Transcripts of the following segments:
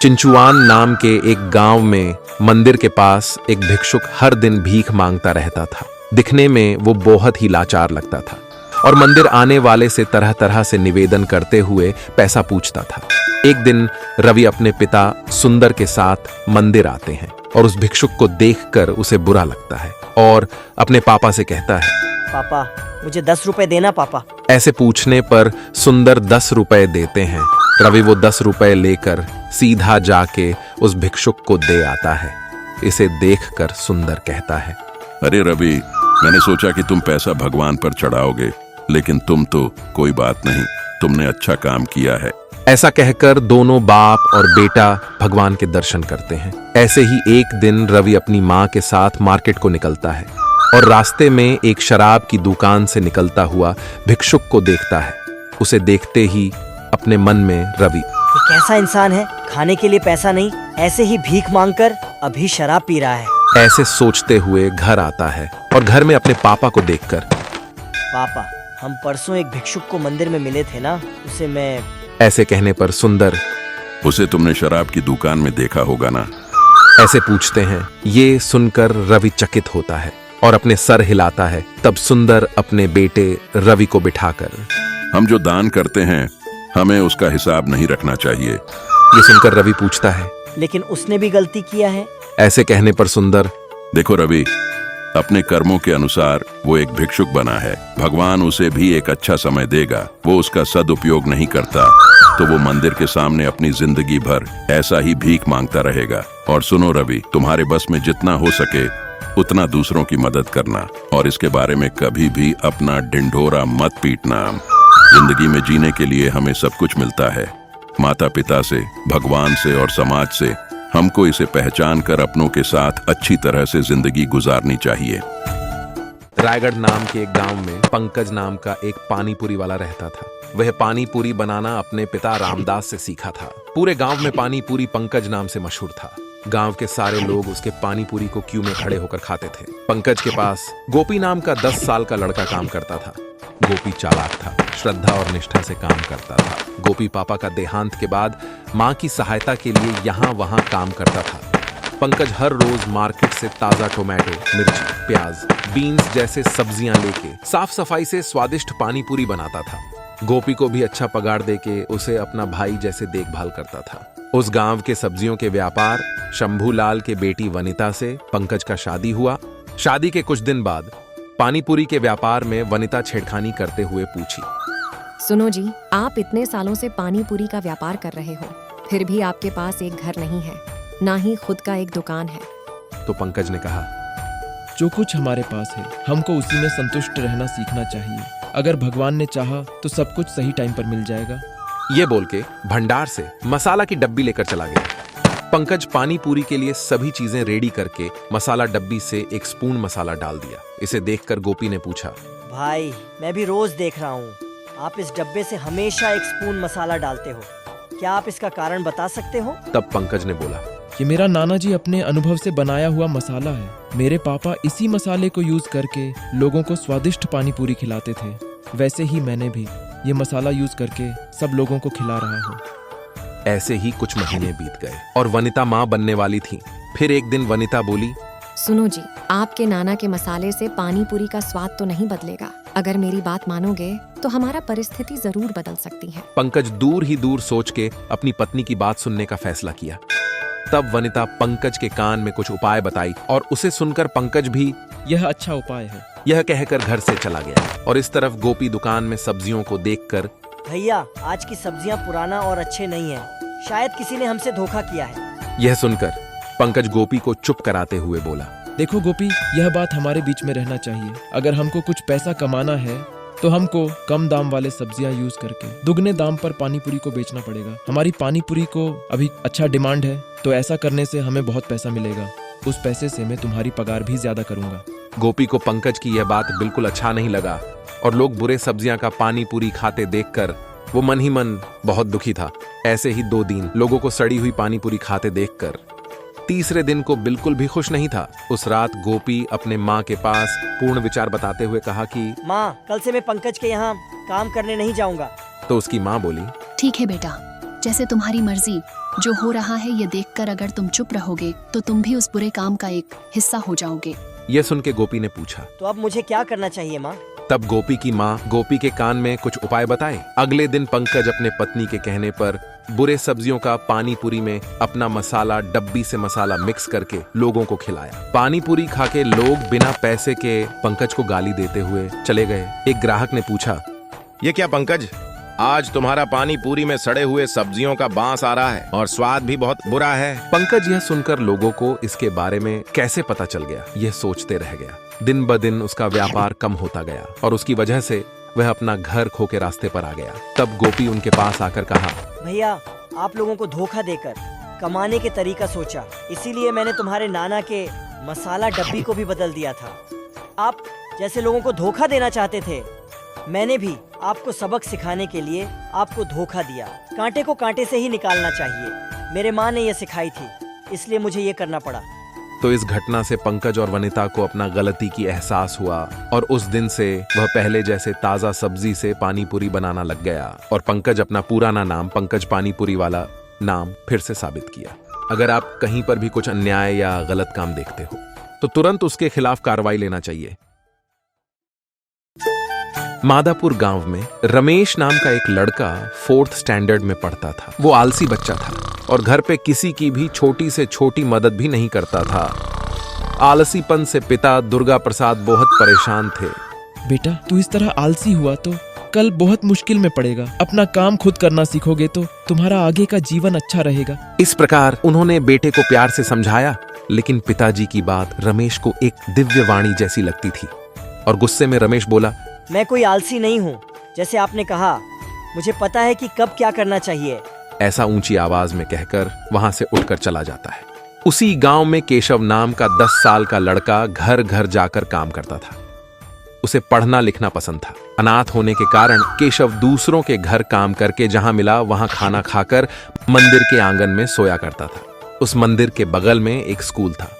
चिंचुआन नाम के एक गांव में मंदिर के पास एक भिक्षुक हर दिन भीख मांगता रहता था। दिखने में वो बहुत ही लाचार लगता था और मंदिर आने वाले से तरह तरह से निवेदन करते हुए पैसा पूछता था। एक दिन रवि अपने पिता सुंदर के साथ मंदिर आते हैं और उस भिक्षुक को देखकर उसे बुरा लगता है और अपने पापा से कहता है, पापा मुझे 10 रुपए देना पापा। ऐसे पूछने पर सुंदर 10 रुपए देते हैं। रवि वो 10 रुपए लेकर सीधा जाके उस भिक्षुक को दे आता है। इसे देखकर सुंदर कहता है, अरे रवि, मैंने सोचा कि तुम पैसा भगवान पर चढ़ाओगे, लेकिन तुम तो कोई बात नहीं, तुमने अच्छा काम किया है। ऐसा कहकर दोनों बाप और बेटा भगवान के दर्शन करते हैं। ऐसे ही एक दिन रवि अपनी माँ के साथ मार्केट को निकलता है और रास्ते में एक शराब की दुकान से निकलता हुआ भिक्षुक को देखता है। उसे देखते ही अपने मन में रवि, ये कैसा इंसान है, खाने के लिए पैसा नहीं, ऐसे ही भीख मांगकर अभी शराब पी रहा है। ऐसे सोचते हुए घर आता है और घर में अपने पापा को देखकर, पापा हम परसों एक भिक्षुक को मंदिर में मिले थे ना, उसे मैं। ऐसे कहने पर सुंदर, उसे तुमने शराब की दुकान में देखा होगा ना? ऐसे पूछते हैं। ये सुनकर रवि चकित होता है और अपने सर हिलाता है। तब सुंदर अपने बेटे रवि को बिठाकर, हम जो दान करते हैं हमें उसका हिसाब नहीं रखना चाहिए। ये सुनकर रवि पूछता है, लेकिन उसने भी गलती किया है। ऐसे कहने पर सुंदर, देखो रवि, अपने कर्मों के अनुसार वो एक भिक्षुक बना है। भगवान उसे भी एक अच्छा समय देगा। वो उसका सदुपयोग नहीं करता तो वो मंदिर के सामने अपनी जिंदगी भर ऐसा ही भीख मांगता रहेगा। और सुनो रवि, तुम्हारे बस में जितना हो सके उतना दूसरों की मदद करना, और इसके बारे में कभी भी अपना ढिंढोरा मत पीटना। जिंदगी में जीने के लिए हमें सब कुछ मिलता है, माता पिता से, भगवान से और समाज से। हमको इसे पहचान कर अपनों के साथ अच्छी तरह से जिंदगी गुजारनी चाहिए। रायगढ़ नाम के एक गांव में पंकज नाम का एक पानीपुरी वाला रहता था। वह पानीपुरी बनाना अपने पिता रामदास से सीखा था। पूरे गांव में पानीपुरी पंकज नाम से मशहूर था। गांव के सारे लोग उसके पानीपुरी को क्यू में खड़े होकर खाते थे। पंकज के पास गोपी नाम का 10 साल का लड़का काम करता था। गोपी चालाक था, श्रद्धा और निष्ठा से काम करता था। गोपी पापा का देहांत के बाद माँ की सहायता के लिए यहाँ वहाँ काम करता था। पंकज हर रोज मार्केट से ताजा टोमेटो, मिर्ची, प्याज, बीन्स जैसे सब्जियां लेके साफ सफाई से स्वादिष्ट पानीपुरी बनाता था। गोपी को भी अच्छा पगार देके उसे अपना भाई जैसे देखभाल करता था। उस गांव के सब्जियों के व्यापार शंभूलाल के बेटी वनिता से पंकज का शादी हुआ। शादी के कुछ दिन बाद पानीपुरी के व्यापार में वनिता छेड़खानी करते हुए पूछी, सुनो जी, आप इतने सालों से पानीपुरी का व्यापार कर रहे हो, फिर भी आपके पास एक घर नहीं है, ना ही खुद का एक दुकान है। तो पंकज ने कहा, जो कुछ हमारे पास है हमको उसी में संतुष्ट रहना सीखना चाहिए। अगर भगवान ने चाहा तो सब कुछ सही टाइम पर मिल जाएगा। ये बोल के भंडार से मसाला की डब्बी लेकर चला गया। पंकज पानीपुरी के लिए सभी चीजें रेडी करके मसाला डब्बी से एक स्पून मसाला डाल दिया। इसे देखकर गोपी ने पूछा, भाई मैं भी रोज देख रहा हूँ, आप इस डब्बे से हमेशा एक स्पून मसाला डालते हो, क्या आप इसका कारण बता सकते हो? तब पंकज ने बोला, ये मेरा नाना जी अपने अनुभव से बनाया हुआ मसाला है। मेरे पापा इसी मसाले को यूज करके लोगों को स्वादिष्ट पानीपुरी खिलाते थे। वैसे ही मैंने भी ये मसाला यूज करके सब लोगों को खिला रहा हूँ। ऐसे ही कुछ महीने बीत गए और वनिता माँ बनने वाली थी। फिर एक दिन वनिता बोली, सुनो जी, आपके नाना के मसाले से पानीपुरी का स्वाद तो नहीं बदलेगा। अगर मेरी बात मानोगे तो हमारा परिस्थिति जरूर बदल सकती है। पंकज दूर ही दूर सोच के अपनी पत्नी की बात सुनने का फैसला किया। तब वनिता पंकज के कान में कुछ उपाय बताई और उसे सुनकर पंकज भी यह अच्छा उपाय है, यह कहकर घर से चला गया। और इस तरफ गोपी दुकान में सब्जियों को देखकर, भैया आज की सब्जियां पुराना और अच्छे नहीं हैं, शायद किसी ने हमसे धोखा किया है। यह सुनकर पंकज गोपी को चुप कराते हुए बोला, देखो गोपी, यह बात हमारे बीच में रहना चाहिए। अगर हमको कुछ पैसा कमाना है तो हमको कम दाम वाले सब्जियां यूज करके दुगने दाम पर पानीपुरी को बेचना पड़ेगा। हमारी पानीपुरी को अभी अच्छा डिमांड है, तो ऐसा करने से हमें बहुत पैसा मिलेगा। उस पैसे से मैं तुम्हारी पगार भी ज्यादा करूंगा। गोपी को पंकज की यह बात बिल्कुल अच्छा नहीं लगा और लोग बुरे सब्जियां का पानीपुरी खाते देखकर वो मन ही मन बहुत दुखी था। ऐसे ही 2 दिन लोगों को सड़ी हुई पानीपुरी खाते देखकर तीसरे दिन को बिल्कुल भी खुश नहीं था। उस रात गोपी अपने माँ के पास पूर्ण विचार बताते हुए कहा कि माँ, कल से मैं पंकज के यहाँ काम करने नहीं जाऊंगा। तो उसकी माँ बोली, ठीक है बेटा, जैसे तुम्हारी मर्जी, जो हो रहा है ये देखकर अगर तुम चुप रहोगे तो तुम भी उस बुरे काम का एक हिस्सा हो जाओगे। यह सुन के गोपी ने पूछा। तो अब मुझे क्या करना चाहिए माँ? तब गोपी की माँ गोपी के कान में कुछ उपाय बताए। अगले दिन पंकज अपने पत्नी के कहने पर बुरे सब्जियों का पानी पूरी में अपना मसाला डब्बी से मसाला मिक्स करके लोगों को खिलाया। पानी पूरी खा के लोग बिना पैसे के पंकज को गाली देते हुए चले गए। एक ग्राहक ने पूछा, ये क्या पंकज, आज तुम्हारा पानी पूरी में सड़े हुए सब्जियों का बांस आ रहा है और स्वाद भी बहुत बुरा है। पंकज यह सुनकर लोगों को इसके बारे में कैसे पता चल गया, यह सोचते रह गया। दिन ब दिन उसका व्यापार कम होता गया और उसकी वजह से वह अपना घर खो के रास्ते पर आ गया। तब गोपी उनके पास आकर कहा, भैया, आप लोगों को धोखा देकर कमाने के तरीका सोचा, इसीलिए मैंने तुम्हारे नाना के मसाला डब्बी को भी बदल दिया था। आप जैसे लोगों को धोखा देना चाहते थे, मैंने भी आपको सबक सिखाने के लिए आपको धोखा दिया। कांटे को कांटे से ही निकालना चाहिए, मेरे माँ ने यह सिखाई थी, इसलिए मुझे ये करना पड़ा। तो इस घटना से पंकज और वनिता को अपना गलती की एहसास हुआ और उस दिन से वह पहले जैसे ताजा सब्जी से पानी पूरी बनाना लग गया और पंकज अपना पुराना नाम पंकज पानी पूरी वाला नाम फिर से साबित किया। अगर आप कहीं पर भी कुछ अन्याय या गलत काम देखते हो तो तुरंत उसके खिलाफ कार्रवाई लेना चाहिए। मादापुर गांव में रमेश नाम का एक लड़का 4th स्टैंडर्ड में पढ़ता था। वो आलसी बच्चा था और घर पे किसी की भी छोटी से छोटी मदद भी नहीं करता था। आलसीपन से पिता दुर्गा प्रसाद बहुत परेशान थे। बेटा, तू इस तरह आलसी हुआ तो कल बहुत मुश्किल में पड़ेगा। अपना काम खुद करना सीखोगे तो तुम्हारा आगे का जीवन अच्छा रहेगा। इस प्रकार उन्होंने बेटे को प्यार से समझाया, लेकिन पिताजी की बात रमेश को एक दिव्य वाणी जैसी लगती थी और गुस्से में रमेश बोला, मैं कोई आलसी नहीं हूँ, जैसे आपने कहा, मुझे पता है कि कब क्या करना चाहिए। ऐसा ऊंची आवाज में कहकर वहां से उठकर चला जाता है। उसी गांव में केशव नाम का 10 साल का लड़का घर घर जाकर काम करता था। उसे पढ़ना लिखना पसंद था। अनाथ होने के कारण केशव दूसरों के घर काम करके जहां मिला वहां खाना खाकर मंदिर के आंगन में सोया करता था। उस मंदिर के बगल में एक स्कूल था।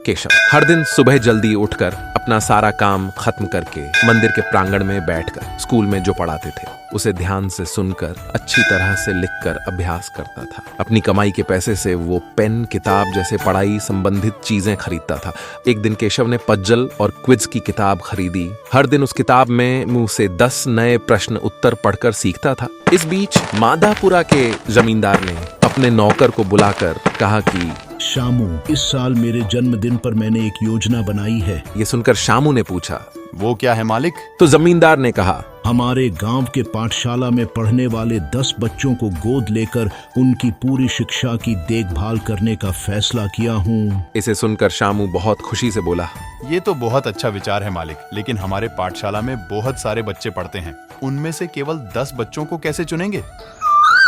केशव हर दिन सुबह जल्दी उठकर अपना सारा काम खत्म करके मंदिर के प्रांगण में बैठकर स्कूल में जो पढ़ाते थे उसे ध्यान से सुनकर अच्छी तरह से लिखकर अभ्यास करता था। अपनी कमाई के पैसे से वो पेन, किताब जैसे पढ़ाई संबंधित चीजें खरीदता था। एक दिन केशव ने पजल और क्विज की किताब खरीदी। हर दिन उस किताब में मुंह से 10 नए प्रश्न उत्तर पढ़कर सीखता था। इस बीच मादापुरा के जमींदार ने अपने नौकर को बुलाकर कहा कि शामू, इस साल मेरे जन्मदिन पर मैंने एक योजना बनाई है। ये सुनकर शामू ने पूछा, वो क्या है मालिक? तो जमींदार ने कहा, हमारे गांव के पाठशाला में पढ़ने वाले 10 बच्चों को गोद लेकर उनकी पूरी शिक्षा की देखभाल करने का फैसला किया हूँ। इसे सुनकर शामू बहुत खुशी से बोला, ये तो बहुत अच्छा विचार है मालिक, लेकिन हमारे पाठशाला में बहुत सारे बच्चे पढ़ते हैं, उनमें से केवल 10 बच्चों को कैसे चुनेंगे?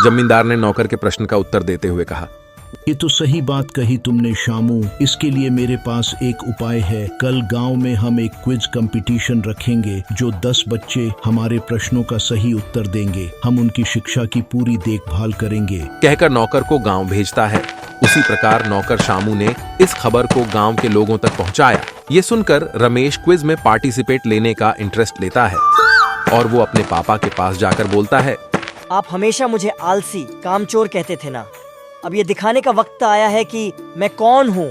जमींदार ने नौकर के प्रश्न का उत्तर देते हुए कहा, ये तो सही बात कही तुमने शामू। इसके लिए मेरे पास एक उपाय है। कल गांव में हम एक क्विज कंपटीशन रखेंगे। जो 10 बच्चे हमारे प्रश्नों का सही उत्तर देंगे, हम उनकी शिक्षा की पूरी देखभाल करेंगे। कहकर नौकर को गांव भेजता है। उसी प्रकार नौकर शामू ने इस खबर को गांव के लोगों तक पहुंचाया। ये सुनकर रमेश क्विज में पार्टिसिपेट लेने का इंटरेस्ट लेता है और वो अपने पापा के पास जाकर बोलता है, आप हमेशा मुझे आलसी, कामचोर कहते थे ना। अब ये दिखाने का वक्त आया है कि मैं कौन हूँ।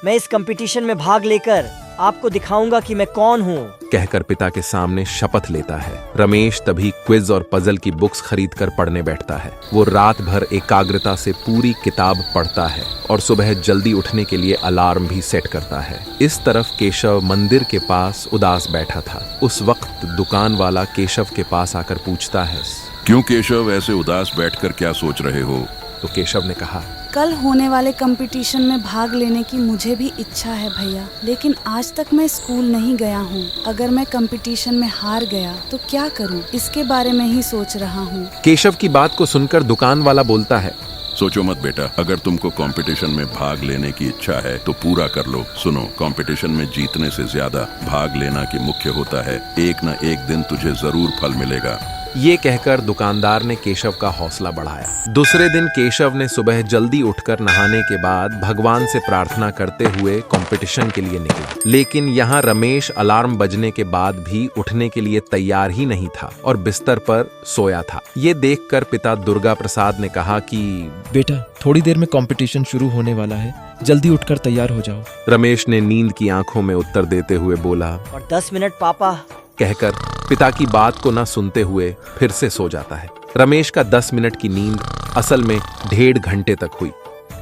मैं इस कंपटीशन में भाग लेकर आपको दिखाऊंगा कि मैं कौन हूँ। कहकर पिता के सामने शपथ लेता है। रमेश तभी क्विज और पजल की बुक्स खरीदकर पढ़ने बैठता है। वो रात भर एकाग्रता से पूरी किताब पढ़ता है और सुबह जल्दी उठने के लिए अलार्म भी सेट करता है। इस तरफ केशव मंदिर के पास उदास बैठा था। उस वक्त दुकान वाला केशव के पास आकर पूछता है, क्यों केशव, ऐसे उदास बैठकर क्या सोच रहे हो? तो केशव ने कहा, कल होने वाले कंपटीशन में भाग लेने की मुझे भी इच्छा है भैया, लेकिन आज तक मैं स्कूल नहीं गया हूँ। अगर मैं कंपटीशन में हार गया तो क्या करूँ, इसके बारे में ही सोच रहा हूँ। केशव की बात को सुनकर दुकान वाला बोलता है, सोचो मत बेटा, अगर तुमको कंपटीशन में भाग लेने की इच्छा है तो पूरा कर लो। सुनो, कंपटीशन में जीतने से ज्यादा भाग लेना की मुख्य होता है। एक न एक दिन तुझे जरूर फल मिलेगा। ये कहकर दुकानदार ने केशव का हौसला बढ़ाया। दूसरे दिन केशव ने सुबह जल्दी उठकर नहाने के बाद भगवान से प्रार्थना करते हुए कंपटीशन के लिए निकला। लेकिन यहाँ रमेश अलार्म बजने के बाद भी उठने के लिए तैयार ही नहीं था और बिस्तर पर सोया था। ये देखकर पिता दुर्गा प्रसाद ने कहा कि बेटा, थोड़ी देर में कंपटीशन शुरू होने वाला है, जल्दी उठकर तैयार हो जाओ। रमेश ने नींद की आंखों में उत्तर देते हुए बोला, और 10 मिनट पापा। कहकर पिता की बात को न सुनते हुए फिर से सो जाता है। रमेश का 10 मिनट की नींद असल में 1.5 घंटे तक हुई।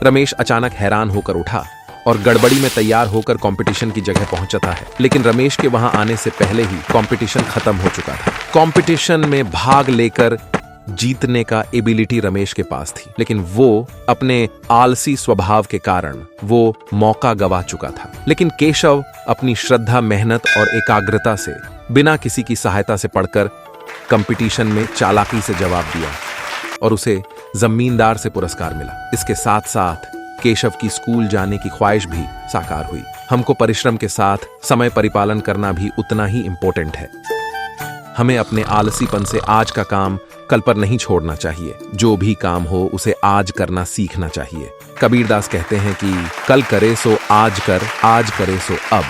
रमेश अचानक हैरान होकर उठा और गड़बड़ी में तैयार होकर कंपटीशन की जगह पहुंचता है। लेकिन रमेश के वहां आने से पहले ही कंपटीशन खत्म हो चुका था। कंपटीशन में भाग लेकर जीतने का एबिलिटी रमेश के पास थी, लेकिन वो अपने आलसी स्वभाव के कारण वो मौका गवा चुका था। लेकिन केशव अपनी श्रद्धा, मेहनत और एकाग्रता से बिना किसी की सहायता से पढ़कर कंपटीशन में चालाकी से जवाब दिया और उसे जमींदार से पुरस्कार मिला। इसके साथ साथ केशव की स्कूल जाने की ख्वाहिश भी साकार हुई। हमको परिश्रम के साथ समय परिपालन करना भी उतना ही इम्पोर्टेंट है। हमें अपने आलसीपन से आज का काम कल पर नहीं छोड़ना चाहिए। जो भी काम हो उसे आज करना सीखना चाहिए। कबीरदास कहते हैं कि कल करे सो आज कर, आज करे सो अब।